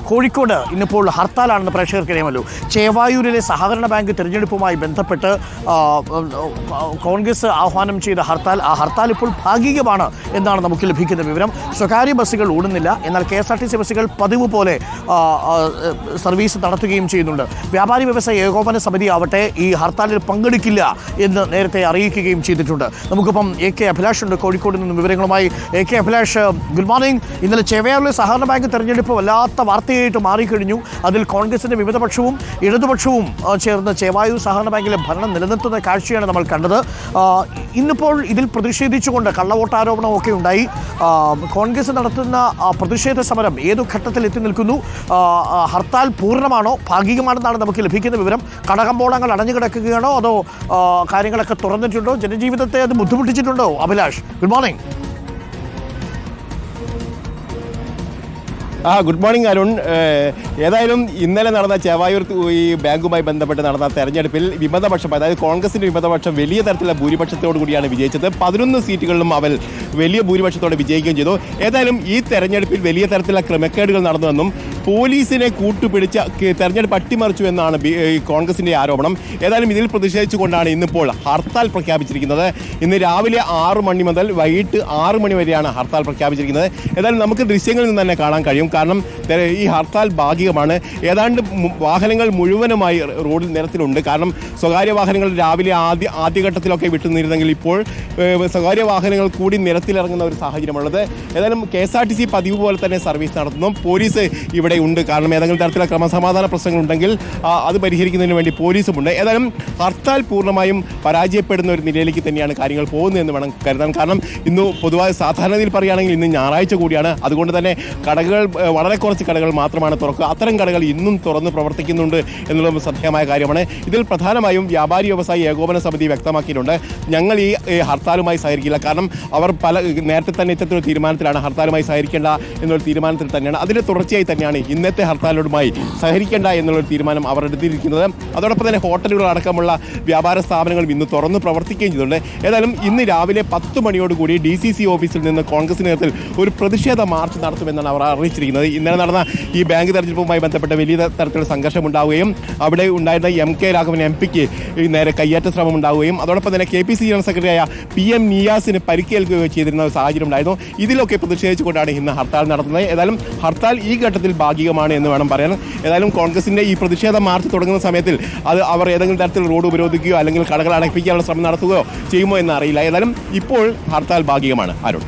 കോഴിക്കോട് ഇന്നിപ്പോൾ ഹർത്താലാണെന്ന് പ്രേക്ഷകർക്കറിയാമല്ലോ. ചേവായൂരിലെ സഹകരണ ബാങ്ക് തിരഞ്ഞെടുപ്പുമായി ബന്ധപ്പെട്ട് കോൺഗ്രസ് ആഹ്വാനം ചെയ്ത ഹർത്താൽ ഇപ്പോൾ ഭാഗികമാണ് എന്നാണ് നമുക്ക് ലഭിക്കുന്ന വിവരം. സ്വകാര്യ ബസ്സുകൾ ഓടുന്നില്ല, എന്നാൽ KSRTC ബസ്സുകൾ പതിവ് പോലെ സർവീസ് നടത്തുകയും ചെയ്യുന്നുണ്ട്. വ്യാപാരി വ്യവസായ ഏകോപന സമിതി ആവട്ടെ ഈ ഹർത്താലിൽ പങ്കെടുക്കില്ല എന്ന് നേരത്തെ അറിയിക്കുകയും ചെയ്തിട്ടുണ്ട്. നമുക്കിപ്പം AK അഭിലാഷ് ഉണ്ട് കോഴിക്കോട് നിന്ന് വിവരങ്ങളുമായി. AK Abhilash, good morning. ഇന്നലെ ചേവായൂരിലെ സഹകരണ ബാങ്ക് തെരഞ്ഞെടുപ്പ് വല്ലാത്ത വാർത്തയായിട്ട് മാറിക്കഴിഞ്ഞു. അതിൽ കോൺഗ്രസിന്റെ വിവിധ പക്ഷവും ഇടതുപക്ഷവും ചേർന്ന് ചേവായൂർ സഹകരണ ബാങ്കിലെ ഭരണം നിലനിർത്തുന്ന കാഴ്ചയാണ് നമ്മൾ കണ്ടത്. ഇന്നിപ്പോൾ ഇതിൽ പ്രതിഷേധിച്ചുകൊണ്ട് കള്ളവോട്ടാരോപണമൊക്കെ ഉണ്ടായി. കോൺഗ്രസ് നടത്തുന്ന പ്രതിഷേധ സമരം ഏതു ഘട്ടത്തിൽ എത്തി നിൽക്കുന്നു? ഹർത്താൽ പൂർണ്ണമാണോ ഭാഗികമാണെന്നാണ് നമുക്ക് ലഭിക്കുന്ന വിവരം? കടകമ്പോളങ്ങൾ അടഞ്ഞു കിടക്കുകയാണോ അതോ കാര്യങ്ങളൊക്കെ തുറന്നിട്ടുണ്ടോ? ജനജീവിതത്തെ അത് ബുദ്ധിമുട്ടിച്ചിട്ടുണ്ടോ? Abhilash, good morning. Good morning Arun. ഏതായാലും ഇന്നലെ നടന്ന ചേവായൂർ ഈ ബാങ്കുമായി ബന്ധപ്പെട്ട് നടന്ന തെരഞ്ഞെടുപ്പിൽ വിമതപക്ഷം, അതായത് കോൺഗ്രസിന്റെ വിമതപക്ഷം വലിയ തരത്തിലുള്ള ഭൂരിപക്ഷത്തോടു കൂടിയാണ് വിജയിച്ചത്. 11 സീറ്റുകളിലും അവർ വലിയ ഭൂരിപക്ഷത്തോടെ വിജയിക്കുകയും ചെയ്തു. ഏതായാലും ഈ തെരഞ്ഞെടുപ്പിൽ വലിയ തരത്തിലുള്ള ക്രമക്കേടുകൾ നടന്നുവെന്നും പോലീസിനെ കൂട്ടുപിടിച്ച് തെരഞ്ഞെടുപ്പ് അട്ടിമറിച്ചു എന്നാണ് കോൺഗ്രസിന്റെ ആരോപണം. ഏതായാലും ഇതിൽ പ്രതിഷേധിച്ചുകൊണ്ടാണ് ഇന്നിപ്പോൾ ഹർത്താൽ പ്രഖ്യാപിച്ചിരിക്കുന്നത്. ഇന്ന് രാവിലെ 6 മണി മുതൽ വൈകിട്ട് 6 മണി വരെയാണ് ഹർത്താൽ പ്രഖ്യാപിച്ചിരിക്കുന്നത്. ഏതായാലും നമുക്ക് ദൃശ്യങ്ങളിൽ നിന്ന് തന്നെ കാണാൻ കഴിയും. കാരണം ഈ ഹർത്താൽ ഭാഗികമാണ്. ഏതാണ്ട് വാഹനങ്ങൾ മുഴുവനുമായി റോഡിൽ നിരത്തിലുണ്ട്. കാരണം സ്വകാര്യ വാഹനങ്ങൾ രാവിലെ ആദ്യഘട്ടത്തിലൊക്കെ വിട്ടുനിന്നിരുന്നെങ്കിൽ ഇപ്പോൾ സ്വകാര്യ വാഹനങ്ങൾ കൂടി നിരത്തിലിറങ്ങുന്ന ഒരു സാഹചര്യമുള്ളത്. ഏതായാലും KSRTC പതിവ് പോലെ തന്നെ സർവീസ് നടത്തുന്നു. പോലീസ് ഇവിടെ ഉണ്ട്. കാരണം ഏതെങ്കിലും തരത്തിലുള്ള ക്രമസമാധാന പ്രശ്നങ്ങളുണ്ടെങ്കിൽ അത് പരിഹരിക്കുന്നതിന് വേണ്ടി പോലീസുമുണ്ട്. ഏതായാലും ഹർത്താൽ പൂർണ്ണമായും പരാജയപ്പെടുന്ന ഒരു നിലയിലേക്ക് തന്നെയാണ് കാര്യങ്ങൾ പോകുന്നതെന്ന് വേണം കരുതാൻ. കാരണം ഇന്ന് പൊതുവായ സാധാരണയിൽ പറയുകയാണെങ്കിൽ ഇന്ന് ഞായറാഴ്ച കൂടിയാണ്. അതുകൊണ്ട് തന്നെ കടകൾ, വളരെ കുറച്ച് കടകൾ മാത്രമാണ് തുറക്കുക. അത്തരം കടകൾ ഇന്നും തുറന്ന് പ്രവർത്തിക്കുന്നുണ്ട് എന്നുള്ളത് ശ്രദ്ധേയമായ കാര്യമാണ്. ഇതിൽ പ്രധാനമായും വ്യാപാരി വ്യവസായി ഏകോപന സമിതി വ്യക്തമാക്കിയിട്ടുണ്ട്, ഞങ്ങൾ ഈ ഹർത്താലുമായി സഹകരിക്കില്ല. കാരണം അവർ നേരത്തെ തന്നെ ഇത്തരത്തിലൊരു തീരുമാനത്തിലാണ്, ഹർത്താലുമായി സഹകരിക്കേണ്ട എന്നൊരു തീരുമാനത്തിൽ തന്നെയാണ്. അതിൻ്റെ തുടർച്ചയായി തന്നെയാണ് ഇന്നത്തെ ഹർത്താലുമായി സഹകരിക്കേണ്ട എന്നുള്ളൊരു തീരുമാനം അവർ എടുത്തിരിക്കുന്നത്. അതോടൊപ്പം തന്നെ ഹോട്ടലുകൾ അടക്കമുള്ള വ്യാപാര സ്ഥാപനങ്ങളും ഇന്ന് തുറന്ന് പ്രവർത്തിക്കുകയും ചെയ്തിട്ടുണ്ട്. ഏതായാലും ഇന്ന് രാവിലെ 10 മണിയോടുകൂടി DCC ഓഫീസിൽ നിന്ന് കോൺഗ്രസ് നേതൃത്വത്തിൽ ഒരു പ്രതിഷേധ മാർച്ച് നടത്തുമെന്നാണ് അവർ അറിയിച്ചിരിക്കുന്നത്. ഇന്നലെ നടന്ന ഈ ബാങ്ക് തെരഞ്ഞെടുപ്പുമായി ബന്ധപ്പെട്ട വലിയ തരത്തിലുള്ള സംഘർഷം ഉണ്ടാവുകയും അവിടെ ഉണ്ടായിരുന്ന MK രാഘവൻ MP-ക്ക് നേരെ കയ്യേറ്റ ശ്രമം ഉണ്ടാവുകയും അതോടൊപ്പം തന്നെ KPC ജനറൽ സെക്രട്ടറിയായ PM നിയാസിന് പരിക്കേൽക്കുകയോ ചെയ്തിരുന്ന ഒരു സാഹചര്യം ഉണ്ടായിരുന്നു. ഇതിലൊക്കെ പ്രതിഷേധിച്ചുകൊണ്ടാണ് ഇന്ന് ഹർത്താൽ നടത്തുന്നത്. ഏതായാലും ഹർത്താൽ ഈ ഘട്ടത്തിൽ ഭാഗികമാണ് എന്ന് വേണം പറയാൻ. ഏതായാലും കോൺഗ്രസിന്റെ ഈ പ്രതിഷേധ മാർച്ച് തുടങ്ങുന്ന സമയത്തിൽ അവർ ഏതെങ്കിലും തരത്തിൽ റോഡ് ഉപരോധിക്കുകയോ അല്ലെങ്കിൽ കടകൾ അടപ്പിക്കാനുള്ള ശ്രമം നടത്തുകയോ ചെയ്യുമോ എന്ന് അറിയില്ല. ഏതായാലും ഇപ്പോൾ ഹർത്താൽ ഭാഗികമാണ്. അരുൺ.